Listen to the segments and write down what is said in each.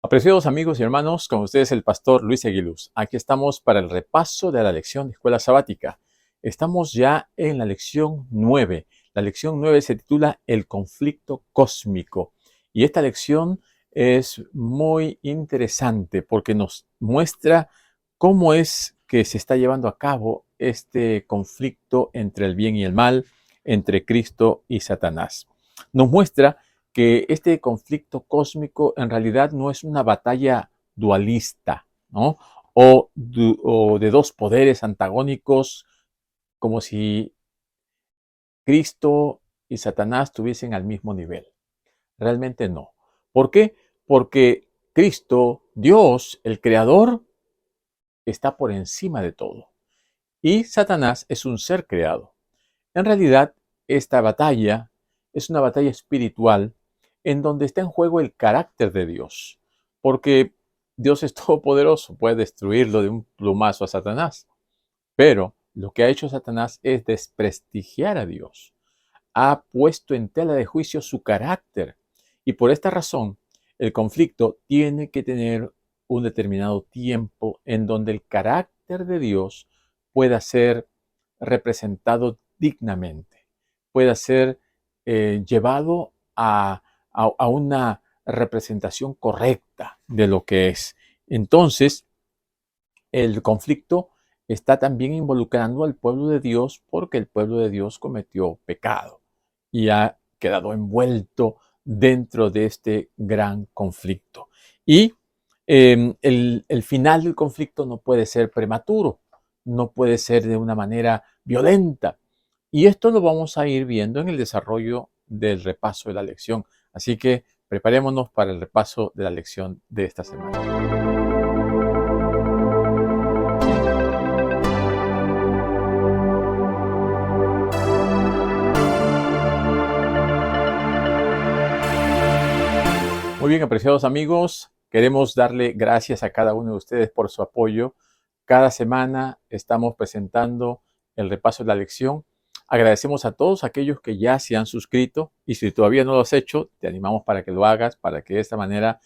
Apreciados amigos y hermanos, con ustedes el pastor Luis Aguiluz. Aquí estamos para el repaso de la lección de Escuela Sabática. Estamos ya en la lección 9. La lección 9 se titula El conflicto cósmico. Y esta lección es muy interesante porque nos muestra cómo es que se está llevando a cabo este conflicto entre el bien y el mal, entre Cristo y Satanás. Nos muestra que este conflicto cósmico en realidad no es una batalla dualista, ¿no? O de dos poderes antagónicos, como si Cristo y Satanás estuviesen al mismo nivel. Realmente no. ¿Por qué? Porque Cristo, Dios, el Creador, está por encima de todo. Y Satanás es un ser creado. En realidad, esta batalla es una batalla espiritual en donde está en juego el carácter de Dios, porque Dios es todopoderoso, puede destruirlo de un plumazo a Satanás, pero lo que ha hecho Satanás es desprestigiar a Dios, ha puesto en tela de juicio su carácter, y por esta razón el conflicto tiene que tener un determinado tiempo en donde el carácter de Dios pueda ser representado dignamente, pueda ser llevado a una representación correcta de lo que es. Entonces, el conflicto está también involucrando al pueblo de Dios porque el pueblo de Dios cometió pecado y ha quedado envuelto dentro de este gran conflicto. Y el final del conflicto no puede ser prematuro, no puede ser de una manera violenta. Y esto lo vamos a ir viendo en el desarrollo del repaso de la lección. Así que preparémonos para el repaso de la lección de esta semana. Muy bien, apreciados amigos, queremos darle gracias a cada uno de ustedes por su apoyo. Cada semana estamos presentando el repaso de la lección. Agradecemos a todos aquellos que ya se han suscrito y si todavía no lo has hecho, te animamos para que lo hagas, para que de esta manera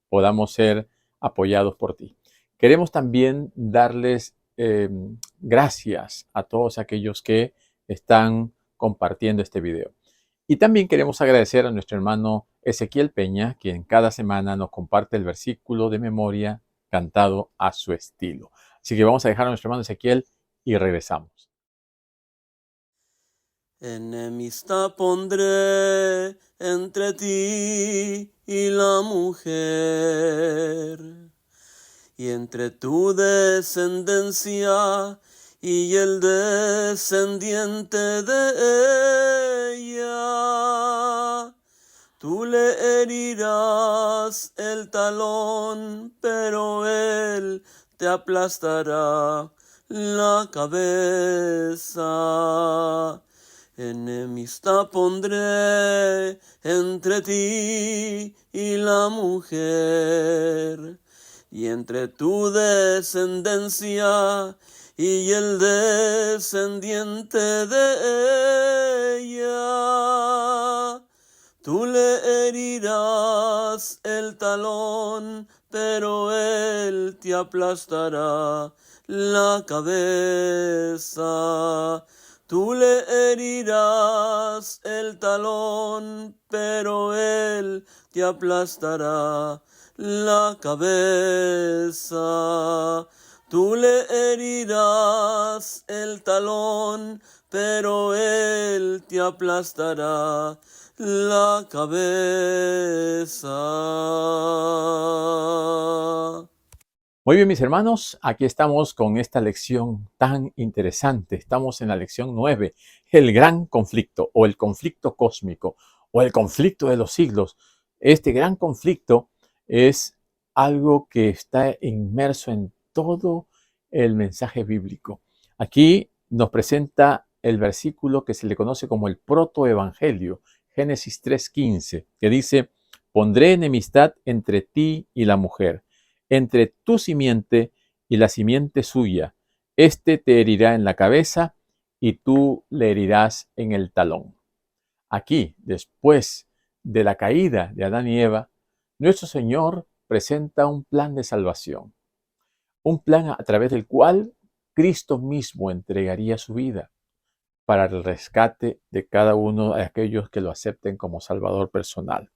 podamos ser apoyados por ti. Queremos también darles gracias a todos aquellos que están compartiendo este video. Y también queremos agradecer a nuestro hermano Ezequiel Peña, quien cada semana nos comparte el versículo de memoria cantado a su estilo. Así que vamos a dejar a nuestro hermano Ezequiel y regresamos. Enemistad pondré entre ti y la mujer, y entre tu descendencia y el descendiente de ella. Tú le herirás el talón, pero él te aplastará la cabeza. Enemistad pondré entre ti y la mujer, y entre tu descendencia y el descendiente de ella. Tú le herirás el talón, pero él te aplastará la cabeza. Tú le herirás el talón, pero él te aplastará la cabeza. Tú le herirás el talón, pero él te aplastará la cabeza. Muy bien, mis hermanos, aquí estamos con esta lección tan interesante. Estamos en la lección 9, el gran conflicto o el conflicto cósmico o el conflicto de los siglos. Este gran conflicto es algo que está inmerso en todo el mensaje bíblico. Aquí nos presenta el versículo que se le conoce como el protoevangelio, Génesis 3:15, que dice: pondré enemistad entre ti y la mujer, entre tu simiente y la simiente suya. Este te herirá en la cabeza y tú le herirás en el talón. Aquí, después de la caída de Adán y Eva, nuestro Señor presenta un plan de salvación, un plan a través del cual Cristo mismo entregaría su vida para el rescate de cada uno de aquellos que lo acepten como Salvador personal.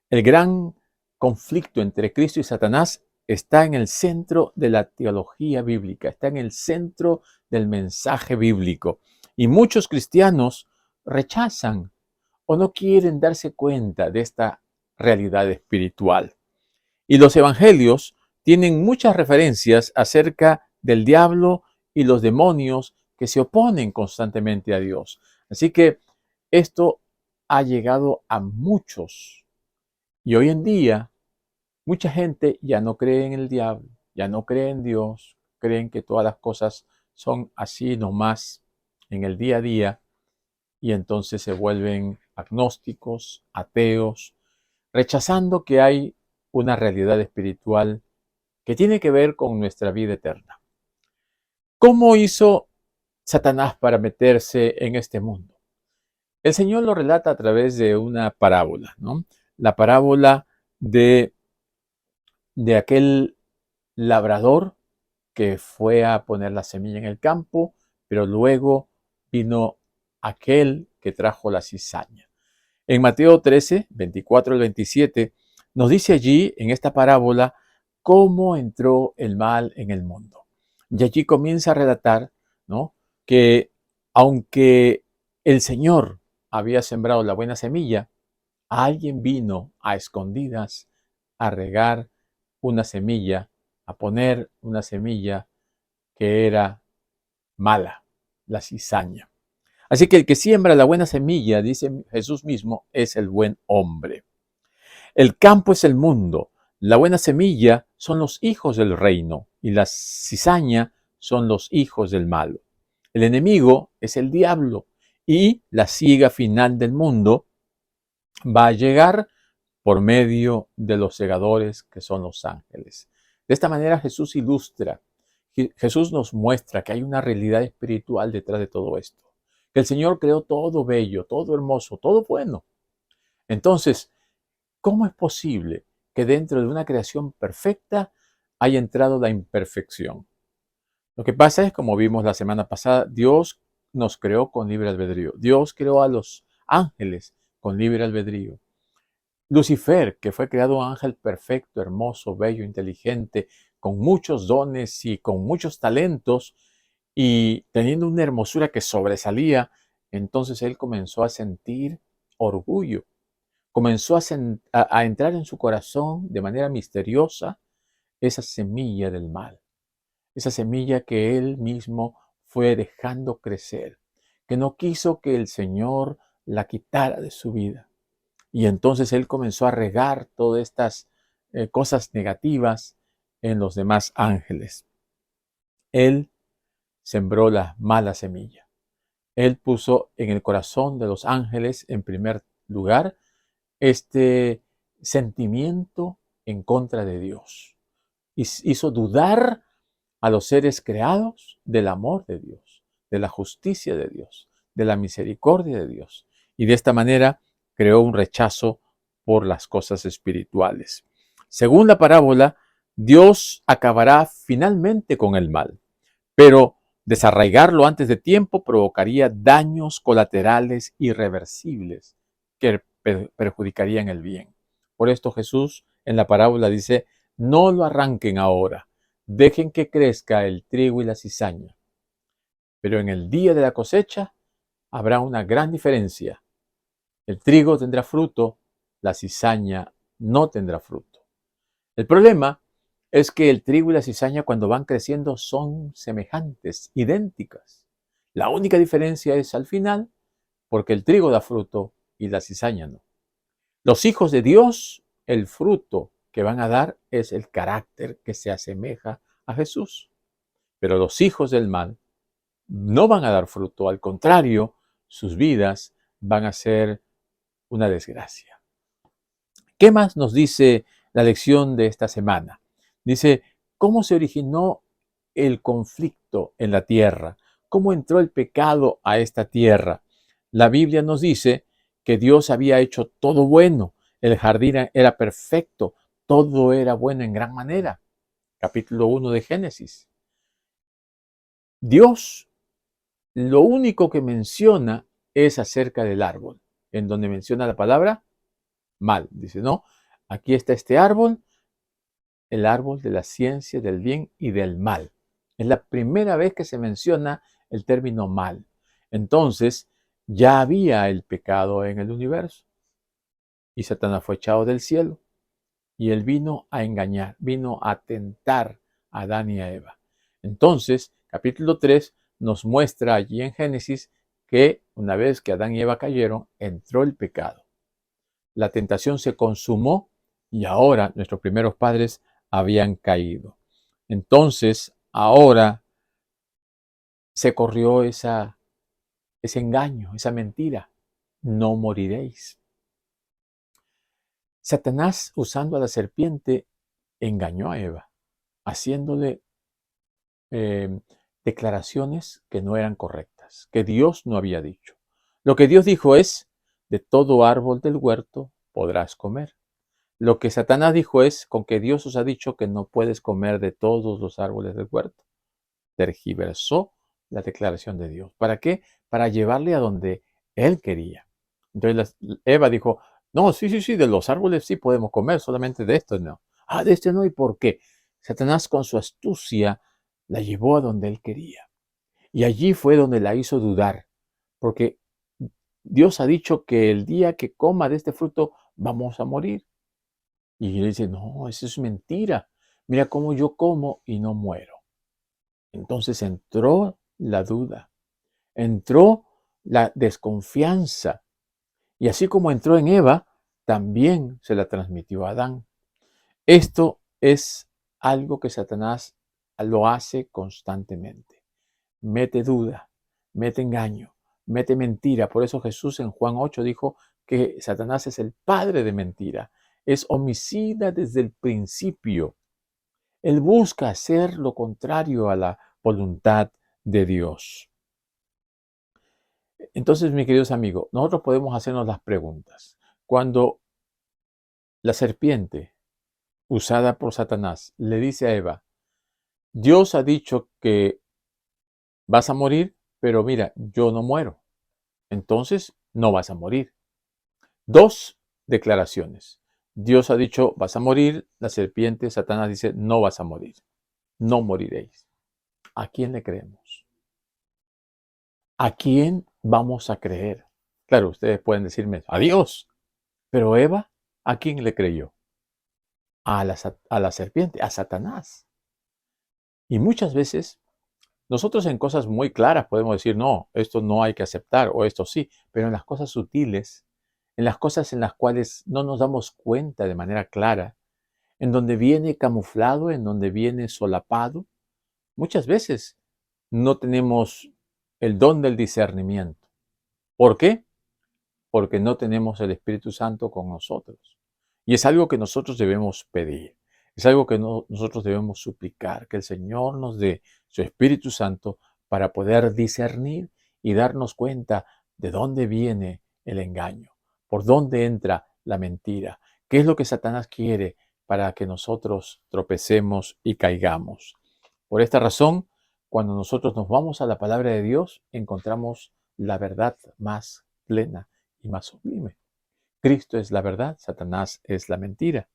El gran conflicto entre Cristo y Satanás está en el centro de la teología bíblica, está en el centro del mensaje bíblico. Y muchos cristianos rechazan o no quieren darse cuenta de esta realidad espiritual. Y los evangelios tienen muchas referencias acerca del diablo y los demonios que se oponen constantemente a Dios. Así que esto ha llegado a muchos. Y hoy en día, mucha gente ya no cree en el diablo, ya no cree en Dios, creen que todas las cosas son así nomás en el día a día y entonces se vuelven agnósticos, ateos, rechazando que hay una realidad espiritual que tiene que ver con nuestra vida eterna. ¿Cómo hizo Satanás para meterse en este mundo? El Señor lo relata a través de una parábola, ¿no? La parábola de aquel labrador que fue a poner la semilla en el campo, pero luego vino aquel que trajo la cizaña. En Mateo 13, 24 al 27, nos dice allí, en esta parábola, cómo entró el mal en el mundo. Y allí comienza a relatar, ¿no?, que aunque el Señor había sembrado la buena semilla, alguien vino a escondidas a regar una semilla, a poner una semilla que era mala, la cizaña. Así que el que siembra la buena semilla, dice Jesús mismo, es el buen hombre. El campo es el mundo, la buena semilla son los hijos del reino y la cizaña son los hijos del malo. El enemigo es el diablo y la siega final del mundo va a llegar por medio de los segadores que son los ángeles. De esta manera Jesús ilustra, Jesús nos muestra que hay una realidad espiritual detrás de todo esto. Que el Señor creó todo bello, todo hermoso, todo bueno. Entonces, ¿cómo es posible que dentro de una creación perfecta haya entrado la imperfección? Lo que pasa es, como vimos la semana pasada, Dios nos creó con libre albedrío. Dios creó a los ángeles con libre albedrío. Lucifer, que fue creado un ángel perfecto, hermoso, bello, inteligente, con muchos dones y con muchos talentos, y teniendo una hermosura que sobresalía, entonces él comenzó a sentir orgullo, comenzó a entrar en su corazón de manera misteriosa esa semilla del mal, esa semilla que él mismo fue dejando crecer, que no quiso que el Señor la quitara de su vida. Y entonces él comenzó a regar todas estas cosas negativas en los demás ángeles. Él sembró la mala semilla. Él puso en el corazón de los ángeles, en primer lugar, este sentimiento en contra de Dios. Hizo dudar a los seres creados del amor de Dios, de la justicia de Dios, de la misericordia de Dios. Y de esta manera creó un rechazo por las cosas espirituales. Según la parábola, Dios acabará finalmente con el mal, pero desarraigarlo antes de tiempo provocaría daños colaterales irreversibles que perjudicarían el bien. Por esto Jesús en la parábola dice, no lo arranquen ahora, dejen que crezca el trigo y la cizaña. Pero en el día de la cosecha habrá una gran diferencia. El trigo tendrá fruto, la cizaña no tendrá fruto. El problema es que el trigo y la cizaña cuando van creciendo son semejantes, idénticas. La única diferencia es al final, porque el trigo da fruto y la cizaña no. Los hijos de Dios, el fruto que van a dar es el carácter que se asemeja a Jesús. Pero los hijos del mal no van a dar fruto, al contrario, sus vidas van a ser una desgracia. ¿Qué más nos dice la lección de esta semana? Dice, ¿cómo se originó el conflicto en la tierra? ¿Cómo entró el pecado a esta tierra? La Biblia nos dice que Dios había hecho todo bueno. El jardín era perfecto. todo era bueno en gran manera. Capítulo 1 de Génesis. Dios lo único que menciona es acerca del árbol, en donde menciona la palabra mal. Dice, no, aquí está este árbol, el árbol de la ciencia del bien y del mal. Es la primera vez que se menciona el término mal. Entonces, ya había el pecado en el universo y Satanás fue echado del cielo y él vino a engañar, vino a tentar a Adán y a Eva. Entonces, capítulo 3 nos muestra allí en Génesis que una vez que Adán y Eva cayeron, entró el pecado. La tentación se consumó y ahora nuestros primeros padres habían caído. Entonces, ahora se corrió ese engaño, esa mentira. No moriréis. Satanás, usando a la serpiente, engañó a Eva, haciéndole eh, declaraciones que no eran correctas, que Dios no había dicho. Lo que Dios dijo es, de todo árbol del huerto podrás comer. Lo que Satanás dijo es, con que Dios os ha dicho que no puedes comer de todos los árboles del huerto. Tergiversó la declaración de Dios. ¿Para qué? Para llevarle a donde él quería. Entonces Eva dijo, no, sí, de los árboles sí podemos comer, solamente de estos no. Ah, de este no, ¿y por qué? Satanás con su astucia la llevó a donde él quería. Y allí fue donde la hizo dudar, porque Dios ha dicho que el día que coma de este fruto vamos a morir. Y él dice, no, eso es mentira. Mira cómo yo como y no muero. Entonces entró la duda, entró la desconfianza. Y así como entró en Eva, también se la transmitió a Adán. Esto es algo que Satanás lo hace constantemente. Mete duda, mete engaño, mete mentira. Por eso Jesús en Juan 8 dijo que Satanás es el padre de mentira. Es homicida desde el principio. Él busca hacer lo contrario a la voluntad de Dios. Entonces, mis queridos amigos, nosotros podemos hacernos las preguntas. Cuando la serpiente, usada por Satanás, le dice a Eva, Dios ha dicho que vas a morir, pero mira, yo no muero. Entonces, no vas a morir. Dos declaraciones. Dios ha dicho, vas a morir. La serpiente, Satanás dice, no vas a morir. No moriréis. ¿A quién le creemos? ¿A quién vamos a creer? Claro, ustedes pueden decirme, a Dios. Pero Eva, ¿a quién le creyó? A la serpiente, a Satanás. Y muchas veces nosotros en cosas muy claras podemos decir, no, esto no hay que aceptar o esto sí, pero en las cosas sutiles, en las cosas en las cuales no nos damos cuenta de manera clara, en donde viene camuflado, en donde viene solapado, muchas veces no tenemos el don del discernimiento. ¿Por qué? Porque no tenemos el Espíritu Santo con nosotros. Y es algo que nosotros debemos pedir. Es algo que nosotros debemos suplicar, que el Señor nos dé su Espíritu Santo para poder discernir y darnos cuenta de dónde viene el engaño, por dónde entra la mentira, qué es lo que Satanás quiere para que nosotros tropecemos y caigamos. Por esta razón, cuando nosotros nos vamos a la palabra de Dios, encontramos la verdad más plena y más sublime. Cristo es la verdad, Satanás es la mentira.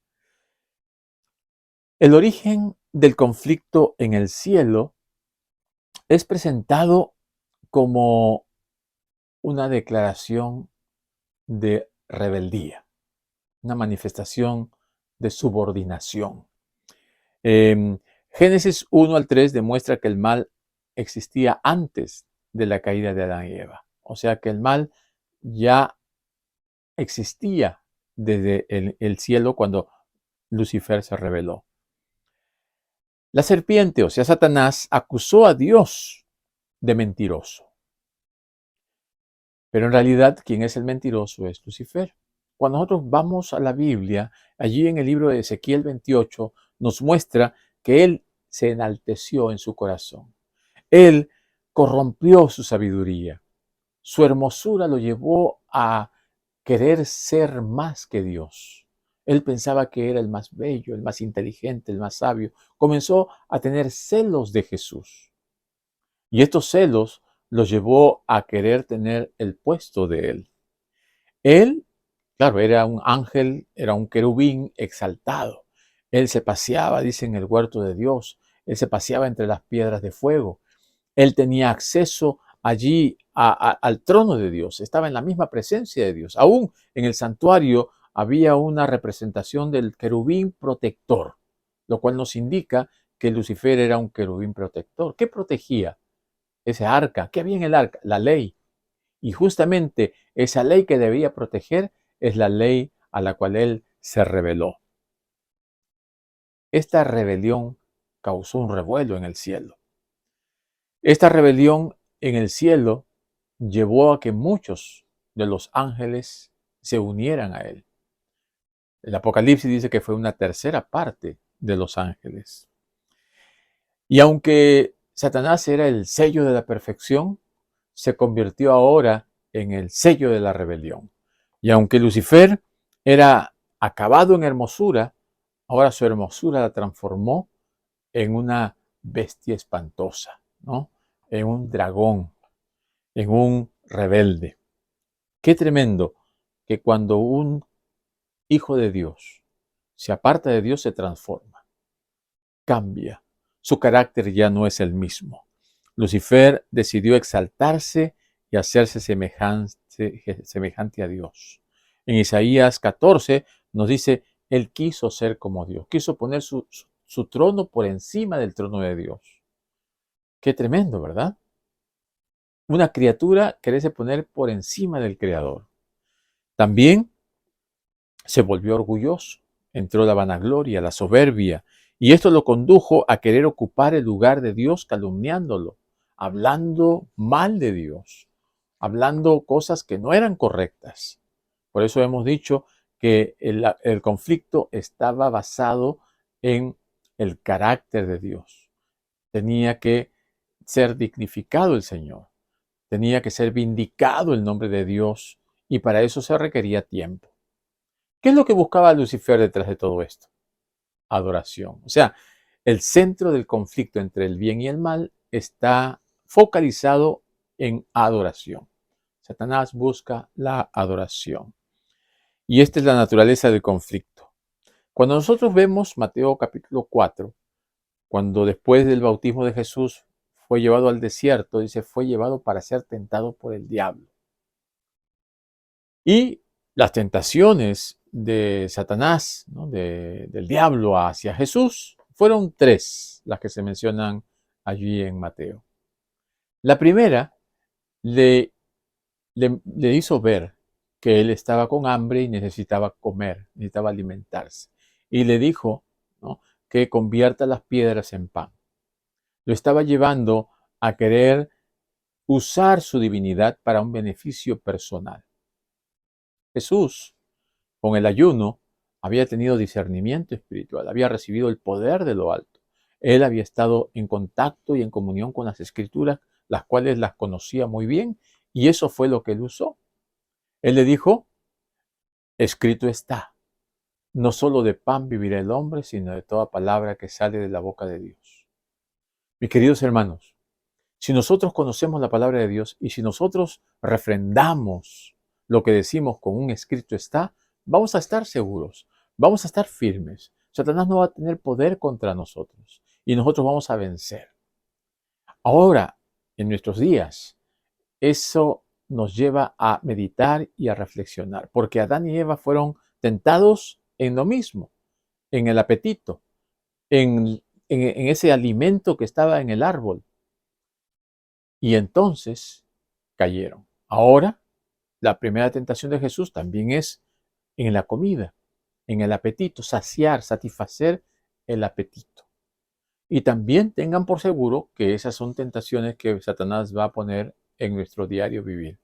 El origen del conflicto en el cielo es presentado como una declaración de rebeldía, una manifestación de subordinación. Génesis 1 al 3 demuestra que el mal existía antes de la caída de Adán y Eva. O sea que el mal ya existía desde el cielo cuando Lucifer se rebeló. La serpiente, o sea, Satanás, acusó a Dios de mentiroso. Pero en realidad, quien es el mentiroso es Lucifer. Cuando nosotros vamos a la Biblia, allí en el libro de Ezequiel 28, nos muestra que él se enalteció en su corazón. Él corrompió su sabiduría. Su hermosura lo llevó a querer ser más que Dios. Él pensaba que era el más bello, el más inteligente, el más sabio. Comenzó a tener celos de Jesús. Y estos celos los llevó a querer tener el puesto de él. Él, claro, era un ángel, era un querubín exaltado. Él se paseaba, dice, en el huerto de Dios. Él se paseaba entre las piedras de fuego. Él tenía acceso allí al trono de Dios. Estaba en la misma presencia de Dios. Aún en el santuario había una representación del querubín protector, lo cual nos indica que Lucifer era un querubín protector. ¿Qué protegía ese arca? ¿Qué había en el arca? La ley. Y justamente esa ley que debía proteger es la ley a la cual él se rebeló. Esta rebelión causó un revuelo en el cielo. Esta rebelión en el cielo llevó a que muchos de los ángeles se unieran a él. El Apocalipsis dice que fue una tercera parte de los ángeles. Y aunque Satanás era el sello de la perfección, se convirtió ahora en el sello de la rebelión. Y aunque Lucifer era acabado en hermosura, ahora su hermosura la transformó en una bestia espantosa, ¿no? En un dragón, en un rebelde. Qué tremendo que cuando un hijo de Dios se aparta de Dios se transforma, cambia. Su carácter ya no es el mismo. Lucifer decidió exaltarse y hacerse semejante a Dios. En Isaías 14 nos dice, él quiso ser como Dios, quiso poner su trono por encima del trono de Dios. Qué tremendo, ¿verdad? Una criatura quererse poner por encima del Creador. También se volvió orgulloso, entró la vanagloria, la soberbia, y esto lo condujo a querer ocupar el lugar de Dios calumniándolo, hablando mal de Dios, hablando cosas que no eran correctas. Por eso hemos dicho que el conflicto estaba basado en el carácter de Dios. Tenía que ser dignificado el Señor, tenía que ser vindicado el nombre de Dios, y para eso se requería tiempo. ¿Qué es lo que buscaba Lucifer detrás de todo esto? Adoración. O sea, el centro del conflicto entre el bien y el mal está focalizado en adoración. Satanás busca la adoración. Y esta es la naturaleza del conflicto. Cuando nosotros vemos Mateo capítulo 4, cuando después del bautismo de Jesús fue llevado al desierto, dice, fue llevado para ser tentado por el diablo. Y las tentaciones de Satanás, ¿no? Del diablo hacia Jesús, fueron tres las que se mencionan allí en Mateo. La primera le hizo ver que él estaba con hambre y necesitaba comer, necesitaba alimentarse. Y le dijo, ¿no?, que convierta las piedras en pan. Lo estaba llevando a querer usar su divinidad para un beneficio personal. Jesús, con el ayuno, había tenido discernimiento espiritual, había recibido el poder de lo alto. Él había estado en contacto y en comunión con las escrituras, las cuales las conocía muy bien, y eso fue lo que él usó. Él le dijo, escrito está, no solo de pan vivirá el hombre, sino de toda palabra que sale de la boca de Dios. Mis queridos hermanos, si nosotros conocemos la palabra de Dios y si nosotros refrendamos lo que decimos con un escrito está, vamos a estar seguros, vamos a estar firmes. Satanás no va a tener poder contra nosotros y nosotros vamos a vencer. Ahora, en nuestros días, eso nos lleva a meditar y a reflexionar, porque Adán y Eva fueron tentados en lo mismo, en el apetito, en ese alimento que estaba en el árbol. Y entonces cayeron. Ahora, la primera tentación de Jesús también es en la comida, en el apetito, saciar, satisfacer el apetito. Y también tengan por seguro que esas son tentaciones que Satanás va a poner en nuestro diario vivir.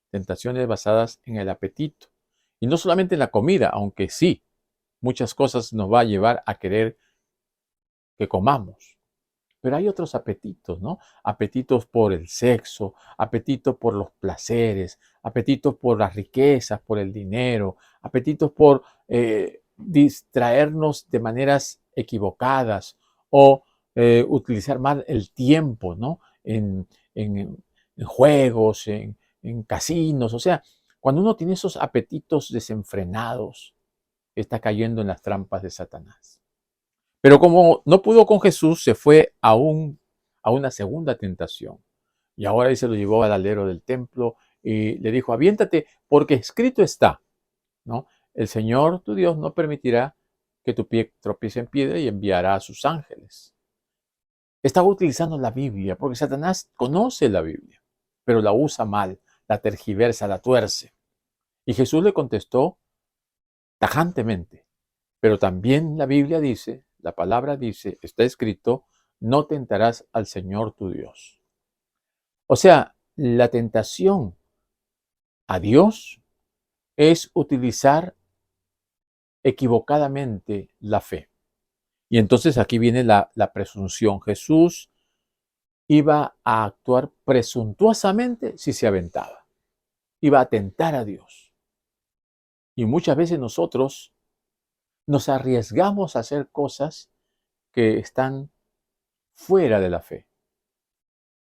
Tentaciones basadas en el apetito. Y no solamente en la comida, aunque sí, muchas cosas nos va a llevar a querer que comamos. Pero hay otros apetitos, ¿no? Apetitos por el sexo, apetitos por los placeres, apetitos por las riquezas, por el dinero, apetitos por distraernos de maneras equivocadas o utilizar mal el tiempo, ¿no? En juegos, en casinos. O sea, cuando uno tiene esos apetitos desenfrenados, está cayendo en las trampas de Satanás. Pero como no pudo con Jesús, se fue a una segunda tentación. Y ahora él se lo llevó al alero del templo y le dijo, aviéntate, porque escrito está, ¿no? El Señor tu Dios no permitirá que tu pie tropiece en piedra y enviará a sus ángeles. Estaba utilizando la Biblia, porque Satanás conoce la Biblia, pero la usa mal, la tergiversa, la tuerce. Y Jesús le contestó tajantemente, pero también la Biblia dice, la palabra dice, está escrito, no tentarás al Señor tu Dios. O sea, la tentación a Dios es utilizar equivocadamente la fe. Y entonces aquí viene la presunción. Jesús iba a actuar presuntuosamente si se aventaba. Iba a tentar a Dios. Y muchas veces nosotros nos arriesgamos a hacer cosas que están fuera de la fe,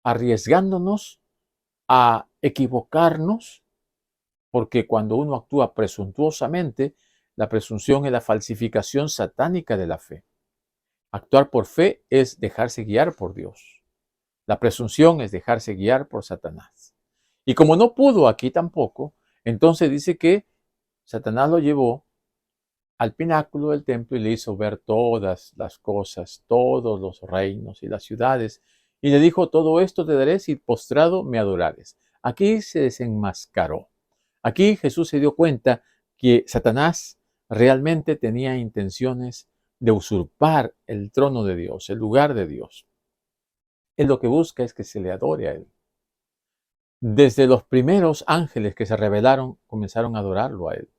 arriesgándonos a equivocarnos, porque cuando uno actúa presuntuosamente, la presunción es la falsificación satánica de la fe. Actuar por fe es dejarse guiar por Dios. La presunción es dejarse guiar por Satanás. Y como no pudo aquí tampoco, entonces dice que Satanás lo llevó al pináculo del templo y le hizo ver todas las cosas, todos los reinos y las ciudades, y le dijo, todo esto te daré si postrado me adorares. Aquí se desenmascaró. Aquí Jesús se dio cuenta que Satanás realmente tenía intenciones de usurpar el trono de Dios, el lugar de Dios. Él lo que busca es que se le adore a él. Desde los primeros ángeles que se rebelaron, comenzaron a adorarlo a él.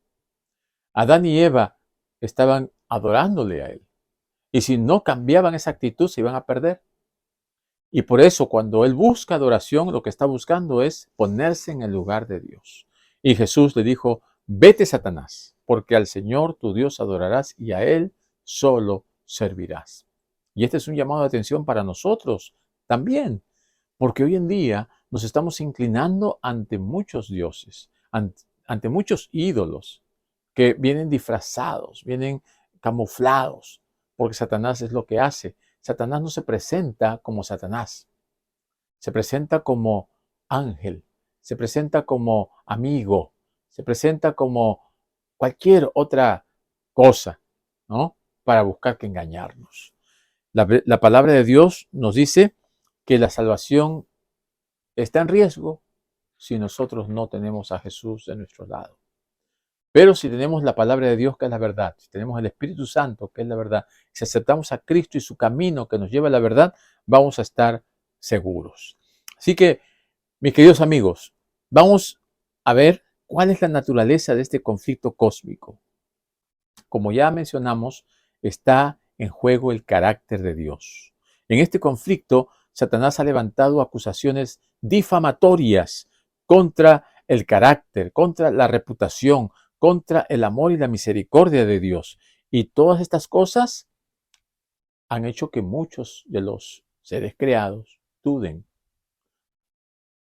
Adán y Eva estaban adorándole a él. Y si no cambiaban esa actitud, se iban a perder. Y por eso, cuando él busca adoración, lo que está buscando es ponerse en el lugar de Dios. Y Jesús le dijo, vete, Satanás, porque al Señor tu Dios adorarás y a Él solo servirás. Y este es un llamado de atención para nosotros también, porque hoy en día nos estamos inclinando ante muchos dioses, ante muchos ídolos que vienen disfrazados, vienen camuflados, porque Satanás es lo que hace. Satanás no se presenta como Satanás, se presenta como ángel, se presenta como amigo, se presenta como cualquier otra cosa, ¿no? Para buscar que engañarnos. La palabra de Dios nos dice que la salvación está en riesgo si nosotros no tenemos a Jesús de nuestro lado. Pero si tenemos la palabra de Dios, que es la verdad, si tenemos el Espíritu Santo, que es la verdad, si aceptamos a Cristo y su camino que nos lleva a la verdad, vamos a estar seguros. Así que, mis queridos amigos, vamos a ver cuál es la naturaleza de este conflicto cósmico. Como ya mencionamos, está en juego el carácter de Dios. En este conflicto, Satanás ha levantado acusaciones difamatorias contra el carácter, contra la reputación, contra el amor y la misericordia de Dios. Y todas estas cosas han hecho que muchos de los seres creados duden.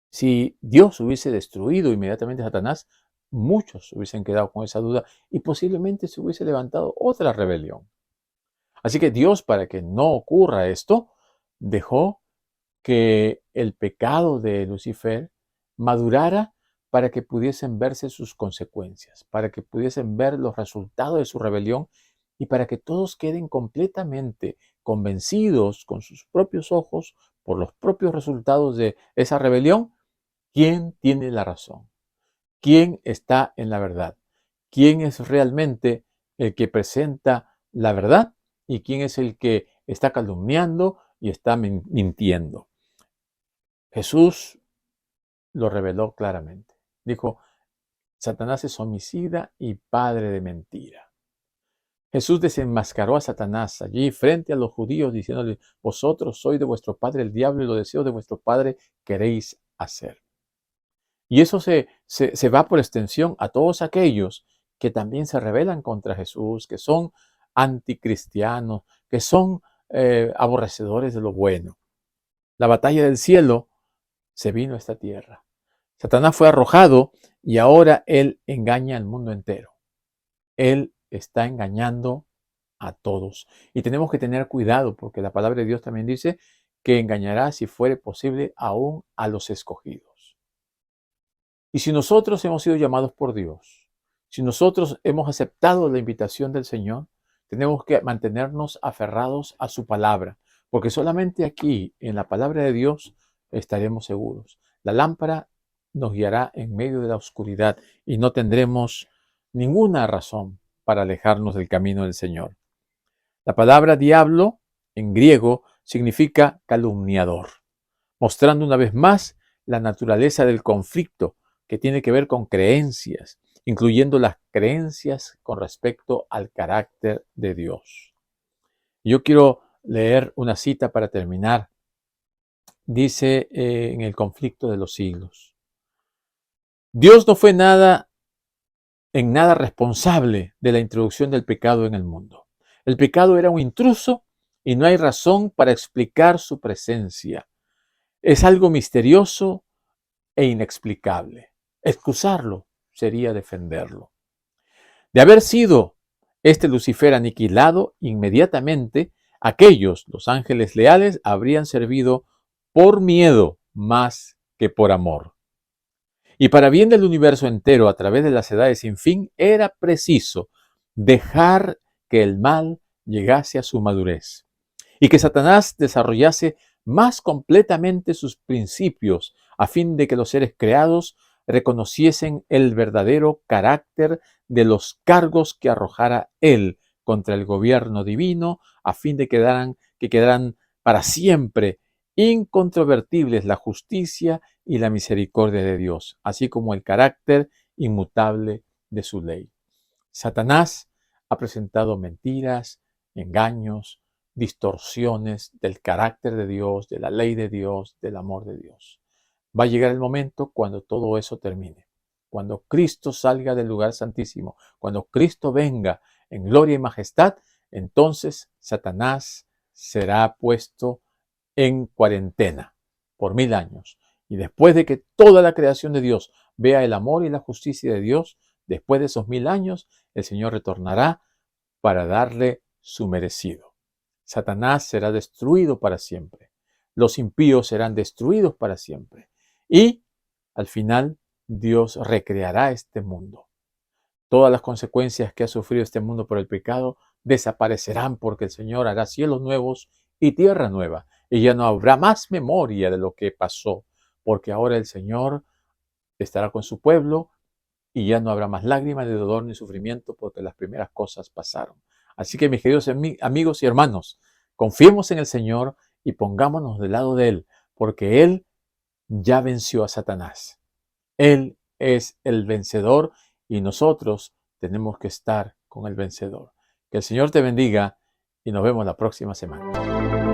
Si Dios hubiese destruido inmediatamente a Satanás, muchos hubiesen quedado con esa duda y posiblemente se hubiese levantado otra rebelión. Así que Dios, para que no ocurra esto, dejó que el pecado de Lucifer madurara para que pudiesen verse sus consecuencias, para que pudiesen ver los resultados de su rebelión y para que todos queden completamente convencidos con sus propios ojos por los propios resultados de esa rebelión, quién tiene la razón, quién está en la verdad, quién es realmente el que presenta la verdad y quién es el que está calumniando y está mintiendo. Jesús lo reveló claramente. Dijo, Satanás es homicida y padre de mentira. Jesús desenmascaró a Satanás allí frente a los judíos diciéndole, vosotros sois de vuestro padre el diablo y los deseos de vuestro padre queréis hacer. Y eso se va por extensión a todos aquellos que también se rebelan contra Jesús, que son anticristianos, que son aborrecedores de lo bueno. La batalla del cielo se vino a esta tierra. Satanás fue arrojado y ahora él engaña al mundo entero. Él está engañando a todos. Y tenemos que tener cuidado porque la palabra de Dios también dice que engañará, si fuere posible, aún a los escogidos. Y si nosotros hemos sido llamados por Dios, si nosotros hemos aceptado la invitación del Señor, tenemos que mantenernos aferrados a su palabra, porque solamente aquí, en la palabra de Dios, estaremos seguros. La lámpara nos guiará en medio de la oscuridad y no tendremos ninguna razón para alejarnos del camino del Señor. La palabra diablo en griego significa calumniador, mostrando una vez más la naturaleza del conflicto que tiene que ver con creencias, incluyendo las creencias con respecto al carácter de Dios. Yo quiero leer una cita para terminar. Dice en el conflicto de los siglos: Dios no fue en nada responsable de la introducción del pecado en el mundo. El pecado era un intruso y no hay razón para explicar su presencia. Es algo misterioso e inexplicable. Excusarlo sería defenderlo. De haber sido este Lucifer aniquilado, inmediatamente aquellos, los ángeles leales, habrían servido por miedo más que por amor. Y para bien del universo entero, a través de las edades sin fin, era preciso dejar que el mal llegase a su madurez y que Satanás desarrollase más completamente sus principios a fin de que los seres creados reconociesen el verdadero carácter de los cargos que arrojara él contra el gobierno divino, a fin de que quedaran para siempre incontrovertibles la justicia y la misericordia de Dios, así como el carácter inmutable de su ley. Satanás ha presentado mentiras, engaños, distorsiones del carácter de Dios, de la ley de Dios, del amor de Dios. Va a llegar el momento cuando todo eso termine, cuando Cristo salga del lugar santísimo, cuando Cristo venga en gloria y majestad, entonces Satanás será puesto en cuarentena por 1000 años. Y después de que toda la creación de Dios vea el amor y la justicia de Dios, después de esos 1000 años, el Señor retornará para darle su merecido. Satanás será destruido para siempre. Los impíos serán destruidos para siempre. Y al final Dios recreará este mundo. Todas las consecuencias que ha sufrido este mundo por el pecado desaparecerán porque el Señor hará cielos nuevos y tierra nueva. Y ya no habrá más memoria de lo que pasó, porque ahora el Señor estará con su pueblo y ya no habrá más lágrimas de dolor ni sufrimiento porque las primeras cosas pasaron. Así que mis queridos amigos y hermanos, confiemos en el Señor y pongámonos del lado de Él, porque Él ya venció a Satanás. Él es el vencedor y nosotros tenemos que estar con el vencedor. Que el Señor te bendiga y nos vemos la próxima semana.